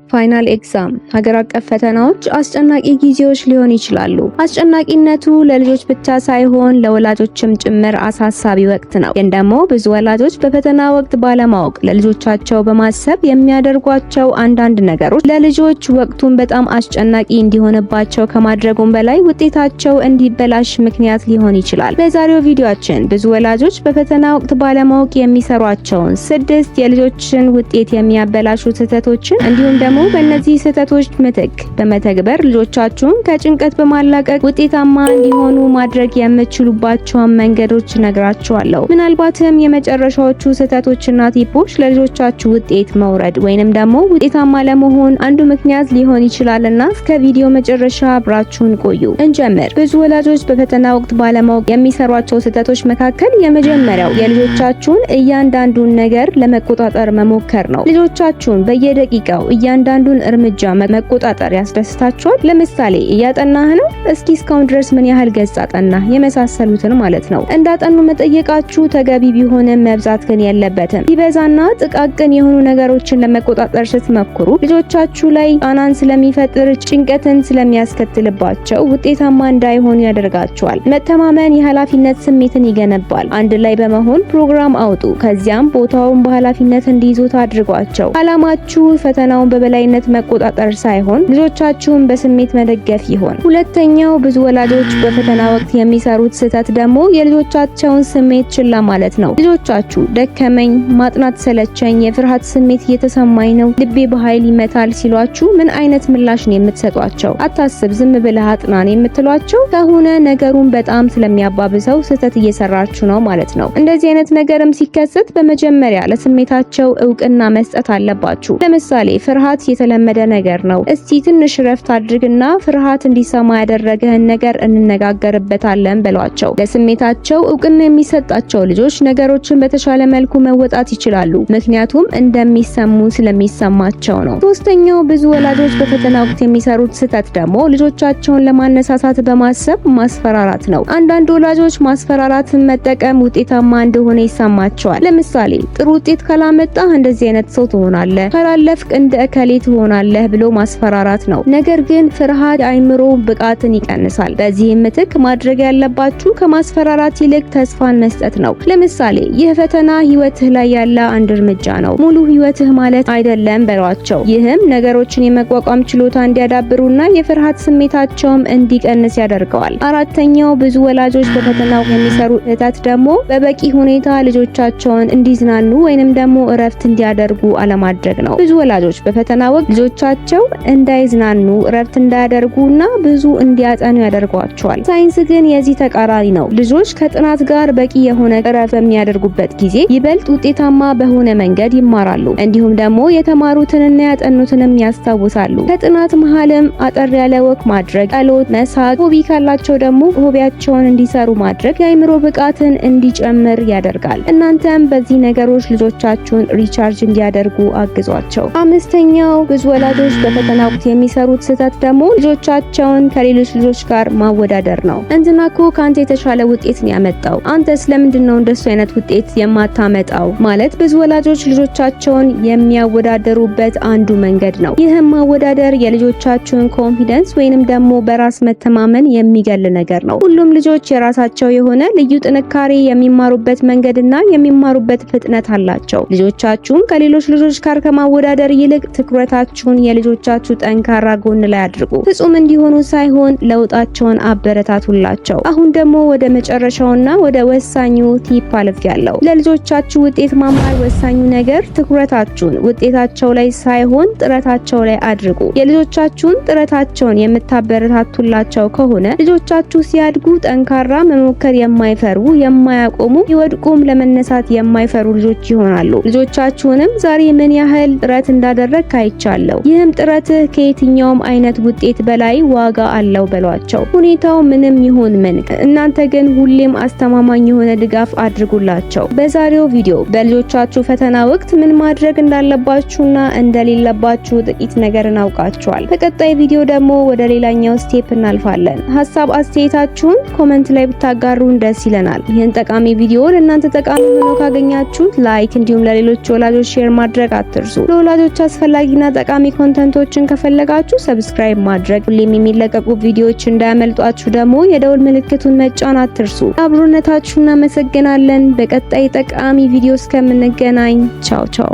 ፋይናል ኤግዛም ሀገር አቀፍ ፈተናዎች አስጨናቂ ጊዜዎች ሊሆን ይችላሉ። አስጨናቂነቱ ለልጆች ብቻ ሳይሆን ለወላጆችም ጭምር አሳሳቢ ወቅት ነው። ግን ደግሞ ብዙ ወላጆች በፈተና ወቅት ባለማወቅ ለልጆቻቸው በማሰብ የሚያደርጓቸው አንዳንድ ነገሮች ለልጆች ወቅቱን በጣም አስጨናቂ እንዲሆንባቸው ከማድረጉም በላይ ውጤታቸው እንዲበላሽ ምክንያት ሊሆን ይችላል። በዛሬው ቪዲዮአችን ብዙ ወላጆች በፈተና ወቅት ባለማወቅ የሚሰሯቸውን 6 የልጆችን ውጤት የሚያበላሹ ስህተቶችን እንዲሁም ደግሞ በእነዚህ ስህተቶች ምትክ በመተግበር ልጆቻችሁን ከጭንቀት በማላቀቅ ውጤታማ እንዲሆኑ ማድረግ የምትችሉባቸውን መንገዶች ነግራችኋለሁ። ምናልባትም የመጨረሻዎቹ ስህተቶችና ቲፖች ለልጆቻችሁ ውጤት መውረድ ወይንም ደግሞ ውጤታማ ለመሆን አንዱ ምክንያት ሊሆን ይችላልና እስከ ቪዲዮ መጨረሻ አብራችሁን ቆዩ። እንጀምር። ብዙ ወላጆች በፈተና ወቅት ባለማወቅ የሚሰሯቸው ስህተቶች መካከል የመጀመሪያው የልጆቻችሁን እያንዳንዱን ነገር ለመቆጣጠር መሞከር ነው። ልጆቻችሁን በየደቂቃው እያንዳንዱን እርምጃ መቆጣጠር ያስደስታችኋል? ለምሳሌ እያጠናህ ነው? እስኪ እስካሁን ድረስ ምን ያህል ገጽ አጠናህ? የመሳሰሉትን ማለት ነው። እንዳጠኑ መጠየቃችሁ ተገቢ ቢሆንም መብዛት ግን የለበትም። ሲበዛና ጥቃቅን የሆኑ ነገሮችን ለመቆጣጠር ስትሞክሩ ልጆቻችሁ ላይ ጫናን ስለሚፈጥር ጭንቀትን ስለሚያስከትልባቸው ውጤታማ እንዳይሆኑ ያደርጋቸዋል። መተማመን የኃላፊነት ስሜትን ይገነባል። አንድ ላይ በመሆን ፕሮግራም አውጡ። ከዚያም ቦታውን በኃላፊነት እንዲይዙት አድርጓቸው። አላማችሁ ፈተናውን በበላይነት መቆጣጠር ሳይሆን ልጆቻችሁን በስሜት መደገፍ ይሆን። ሁለተኛው ብዙ ወላጆች በፈተና ወቅት የሚሰሩት ስህተት ደግሞ የልጆቻቸውን ስሜት ችላ ማለት ነው። ልጆቻችሁ ደከመኝ፣ ማጥናት ሰለቸኝ፣ የፍርሃት ስሜት እየተሰማኝ ነው፣ ልቤ በኃይል ይመታል ሲሏችሁ ምን አይነት ምላሽ ነው የምትሰጧቸው? አታስብ፣ ዝም ብለህ አጥናን የምትሏቸው ከሆነ ነገሩን በጣም ስለሚያባብሰው ስህተት እየሰራችሁ ነው ማለት ነው። እንደዚህ አይነት ነገርም ሲከሰት በመጀመሪያ ለስሜታቸው እውቅና መስጠት አለባችሁ። ለምሳሌ ፍርሃት የተለመደ ነገር ነው፣ እስቲ ትንሽ ረፍት አድርግና ፍርሃት እንዲሰማ ያደረገህን ነገር እንነጋገርበታለን በሏቸው። ለስሜታቸው እውቅና የሚሰጣቸው ልጆች ነገሮችን በተሻለ መልኩ መወጣት ይችላሉ፣ ምክንያቱም እንደሚሰሙ ስለሚሰማቸው ነው። ሶስተኛው ብዙ ወላጆች በፈተና ወቅት የሚሰሩት ስህተት ደግሞ ልጆቻቸውን ለማነሳሳት በማሰብ ማስፈራራት ነው። አንዳንድ ወላጆች ማስፈራራትን መጠቀም ውጤታማ እንደሆነ ይሰማቸዋል። ለምሳሌ ጥሩ ውጤት ካላመጣህ እንደዚህ አይነት ሰው ትሆናለህ፣ ካላለፍክ እንደ እከሌ ትሆናለህ ብሎ ማስፈራራት ነው። ነገር ግን ፍርሃት የአእምሮ ብቃትን ይቀንሳል። በዚህም ምትክ ማድረግ ያለባችሁ ከማስፈራራት ይልቅ ተስፋን መስጠት ነው። ለምሳሌ ይህ ፈተና ህይወትህ ላይ ያለ አንድ እርምጃ ነው፣ ሙሉ ህይወትህ ማለት አይደለም በሏቸው። ይህም ነገሮችን የመቋቋም ችሎታ እንዲያዳብሩና የፍርሃት ስሜታቸውም እንዲቀንስ ያደርገዋል። አራተኛው ብዙ ወላጆች በፈተናው የሚሰሩ ስህተት ደግሞ በበቂ ሁኔታ ልጆቻቸውን እንዲዝናኑ ወይንም ደግሞ እረፍት እንዲያደርጉ አለማድረግ ነው። ብዙ ወላጆች በፈተና ወቅት ልጆቻቸው እንዳይዝናኑ፣ እረፍት እንዳያደርጉና ብዙ እንዲያጠኑ ያደርጓቸዋል። ሳይንስ ግን የዚህ ተቃራኒ ነው። ልጆች ከጥናት ጋር በቂ የሆነ እረፍት በሚያደርጉበት ጊዜ ይበልጥ ውጤታማ በሆነ መንገድ ይማራሉ። እንዲሁም ደግሞ የተማሩትንና ያጠኑትንም ያስታውሳሉ። ከጥናት መሃልም አጠር ያለ ወክ ማድረግ፣ ጸሎት፣ መሳቅ፣ ሆቢ ካላቸው ደግሞ ሆቢያቸውን እንዲሰሩ ማድረግ የአእምሮ ብቃትን እንዲጨምር ያደርጋል። እናንተም በዚህ ነገሮች ልጆቻችሁን ሪቻርጅ እንዲያደርጉ አግዟቸው። አምስተኛው ብዙ ወላጆች በፈተና ወቅት የሚሰሩት ስህተት ደግሞ ልጆቻቸውን ከሌሎች ልጆች ጋር ማወዳደር ነው። እንትና እኮ ካንተ የተሻለ ውጤት ነው ያመጣው፣ አንተስ ለምንድን ነው እንደሱ አይነት ውጤት የማታመጣው? ማለት ብዙ ወላጆች ልጆቻቸውን የሚያወዳደሩበት አንዱ መንገድ ነው። ይህም ማወዳደር የልጆቻችሁን ኮንፊደንስ ወይንም ደግሞ በራስ መተማመን የሚገል ነገር ነው። ሁሉም ልጆች የራሳቸው የሆነ ልዩ ጥንካሬ፣ የሚማሩበት መንገድና የሚማሩበት ፍጥነት አላቸው። ልጆቻችሁን ከሌሎች ልጆች ጋር ከማወዳደር ይልቅ ትኩረታችሁን የልጆቻችሁ ጠንካራ ጎን ላይ አድርጉ። ፍጹም እንዲሆኑ ሳይሆን ለውጣቸውን አበረታቱላቸው። አሁን ደግሞ ወደ መጨረሻውና ወደ ወሳኙ ቲፕ አልፌያለሁ። ለልጆቻችሁ ውጤት ማማር ወሳኙ ነገር ትኩረታችሁን ውጤታቸው ላይ ሳይሆን ጥረታቸው ላይ አድርጉ። የልጆቻችሁን ጥረታቸውን የምታበረታቱላቸው ከሆነ ልጆቻችሁ ሲያድጉ ጠንካራ፣ መሞከር የማይፈሩ፣ የማያቆሙ፣ ይወድቁም ለመነሳት የማይፈሩ ልጆች ይሆናሉ። ልጆቻችሁንም ዛሬ ምን ያህል ጥረት እንዳደረግክ አይቻለሁ፣ ይህም ጥረትህ ከየትኛውም አይነት ውጤት በላይ ዋጋ አለው በሏቸው። ሁኔታው ምንም ይሁን ምን፣ እናንተ ግን ሁሌም አስተማማኝ የሆነ ድጋፍ አድርጉላቸው። በዛሬው ቪዲዮ በልጆቻችሁ ፈተና ወቅት ምን ማድረግ እንዳለባችሁና እንደሌለባችሁ ጥቂት ነገር እናውቃችኋል። በቀጣይ ቪዲዮ ደግሞ ወደ ሌላኛው ስቴፕ እናልፋለን። ሀሳብ አስተያየታችሁን ኮሜንት ላይ ብታጋሩን ደስ ይለናል። ይህን ጠቃሚ ቪዲዮ ለእናንተ ጠቃሚ ሆኖ ካገኛችሁት ላይክ እንዲሁም ለሌሎች ወላጆች ሼር ማድረግ አትርሱ። ለወላጆች አስፈላጊ አስፈላጊና ጠቃሚ ኮንተንቶችን ከፈለጋችሁ ሰብስክራይብ ማድረግ፣ ሁሌም የሚለቀቁ ቪዲዮዎች እንዳያመልጧችሁ ደግሞ የደውል ምልክቱን መጫን አትርሱ። አብሮነታችሁን እናመሰግናለን። በቀጣይ ጠቃሚ ቪዲዮ እስከምንገናኝ ቻው ቻው።